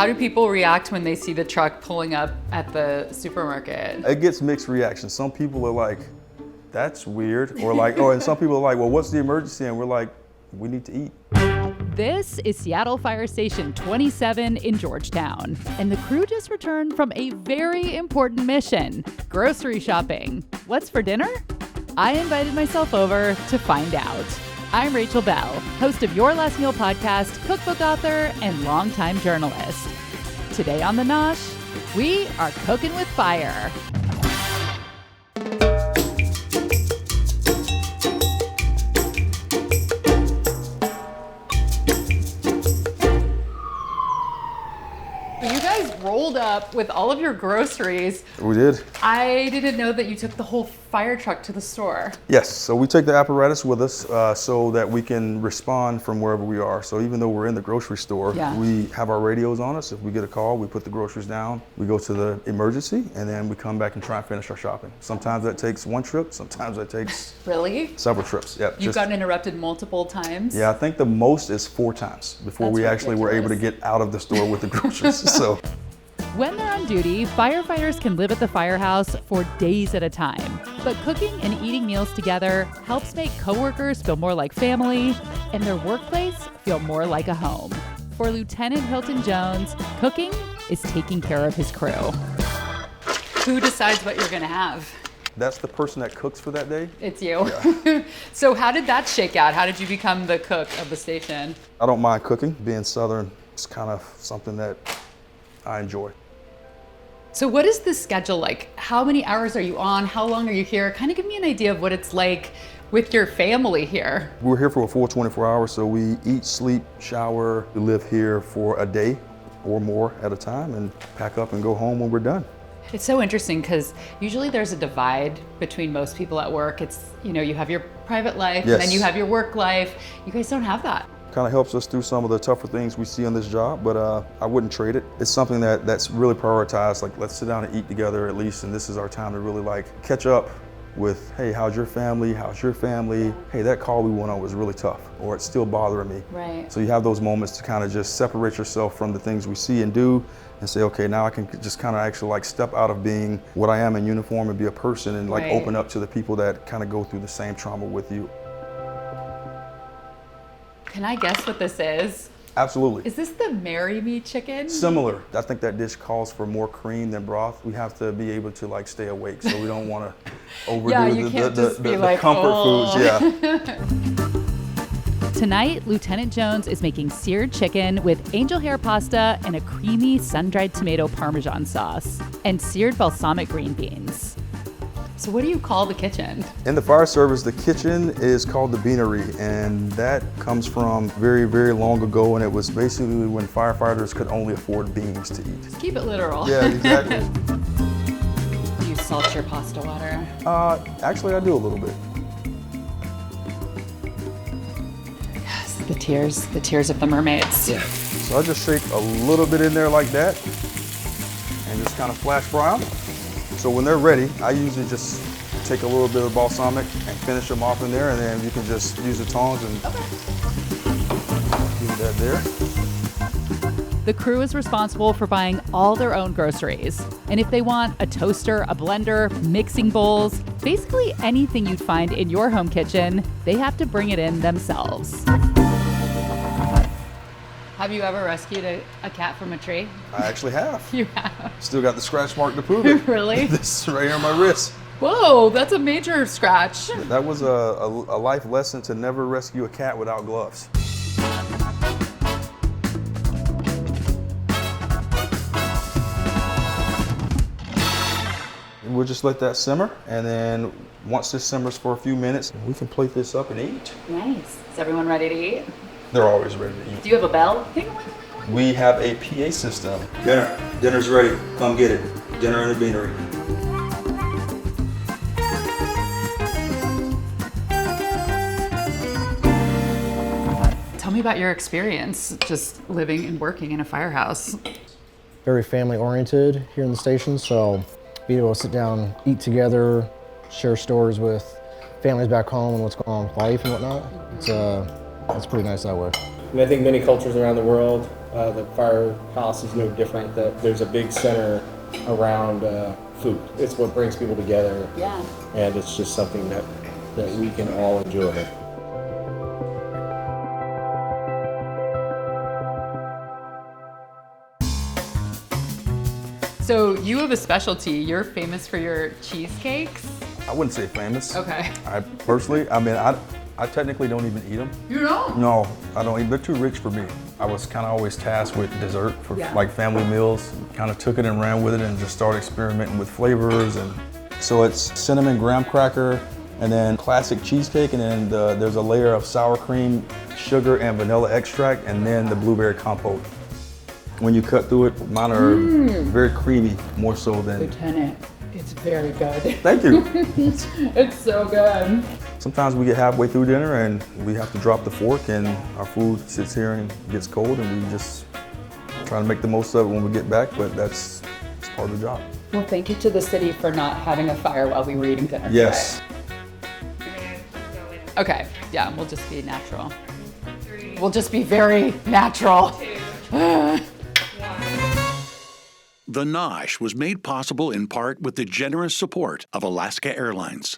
How do people react when they see the truck pulling up at the supermarket? It gets mixed reactions. Some people are like, that's weird. Or like, oh, and some people are like, well, what's the emergency? And we're like, we need to eat. This is Seattle Fire Station 27 in Georgetown, and the crew just returned from a very important mission, grocery shopping. What's for dinner? I invited myself over to find out. I'm Rachel Belle, host of Your Last Meal podcast, cookbook author, and longtime journalist. Today on the Nosh, we are cooking with fire. Rolled up with all of your groceries. We did. I didn't know that you took the whole fire truck to the store. Yes, so we take the apparatus with us so that we can respond from wherever we are. So even though we're in the grocery store, we have our radios on us. If we get a call, we put the groceries down, we go to the emergency, and then we come back and try and finish our shopping. Sometimes that takes one trip, sometimes that takes really? Several trips. Yep. You've gotten interrupted multiple times? Yeah, I think the most is 4 times before we actually were able to get out of the store with the groceries. So. When they're on duty, firefighters can live at the firehouse for days at a time. But cooking and eating meals together helps make coworkers feel more like family and their workplace feel more like a home. For Lieutenant Hilton Jones, cooking is taking care of his crew. Who decides what you're gonna have? That's the person that cooks for that day. It's you. Yeah. So how did that shake out? How did you become the cook of the station? I don't mind cooking. Being Southern, it's kind of something that I enjoy. So what is the schedule like? How many hours are you on? How long are you here? Kind of give me an idea of what it's like with your family here. We're here for a full 24 hours, so we eat, sleep, shower. We live here for a day or more at a time and pack up and go home when we're done. It's so interesting because usually there's a divide between most people at work. It's, you know, you have your private life and then you have your work life. You guys don't have that. Kind of helps us through some of the tougher things we see on this job, but I wouldn't trade it. It's something that's really prioritized. Like, let's sit down and eat together at least, and this is our time to really like catch up with, hey, how's your family? How's your family? Hey, that call we went on was really tough, or it's still bothering me. Right. So you have those moments to kind of just separate yourself from the things we see and do and say, okay, now I can just kind of actually like step out of being what I am in uniform and be a person and like open up to the people that kind of go through the same trauma with you. Can I guess what this is? Absolutely. Is this the Marry Me chicken? Similar. I think that dish calls for more cream than broth. We have to be able to like stay awake, so we don't want to overdo the comfort foods. Yeah. Tonight, Lieutenant Jones is making seared chicken with angel hair pasta and a creamy sun-dried tomato Parmesan sauce and seared balsamic green beans. So what do you call the kitchen? In the fire service, the kitchen is called the Beanery, and that comes from very, very long ago, and it was basically when firefighters could only afford beans to eat. Just keep it literal. Yeah, exactly. Do you salt your pasta water? Actually, I do a little bit. Yes, the tears of the mermaids. Yeah. So I just shake a little bit in there like that, and just kind of flash brown. So when they're ready, I usually just take a little bit of balsamic and finish them off in there, and then you can just use the tongs and do that there. The crew is responsible for buying all their own groceries. And if they want a toaster, a blender, mixing bowls, basically anything you'd find in your home kitchen, they have to bring it in themselves. Have you ever rescued a cat from a tree? I actually have. You have? Still got the scratch mark to prove it. Really? This is right here on my wrist. Whoa, that's a major scratch. That was a life lesson to never rescue a cat without gloves. And we'll just let that simmer, and then once this simmers for a few minutes, we can plate this up and eat. Nice. Is everyone ready to eat? They're always ready to eat. Do you have a bell? We have a PA system. Dinner's ready. Come get it. Dinner in the Beanery. Tell me about your experience just living and working in a firehouse. Very family oriented here in the station, so being able to sit down, eat together, share stories with families back home and what's going on with life and whatnot, it's pretty nice that way. I think many cultures around the world The Firehouse is no different. That there's a big center around food. It's what brings people together. Yeah. And it's just something that we can all enjoy. So you have a specialty. You're famous for your cheesecakes. I wouldn't say famous. Okay. I personally, I technically don't even eat them. You don't? No, I don't eat. They're too rich for me. I was kind of always tasked with dessert for like family meals. Kind of took it and ran with it and just started experimenting with flavors. And so it's cinnamon graham cracker, and then classic cheesecake, and then there's a layer of sour cream, sugar, and vanilla extract, and then the blueberry compote. When you cut through it, mine are very creamy, more so than... Lieutenant, it's very good. Thank you. It's so good. Sometimes we get halfway through dinner and we have to drop the fork and our food sits here and gets cold, and we just try to make the most of it when we get back, but that's part of the job. Well, thank you to the city for not having a fire while we were eating dinner. Yes. Okay, yeah, we'll just be natural. We'll just be very natural. The Nosh was made possible in part with the generous support of Alaska Airlines.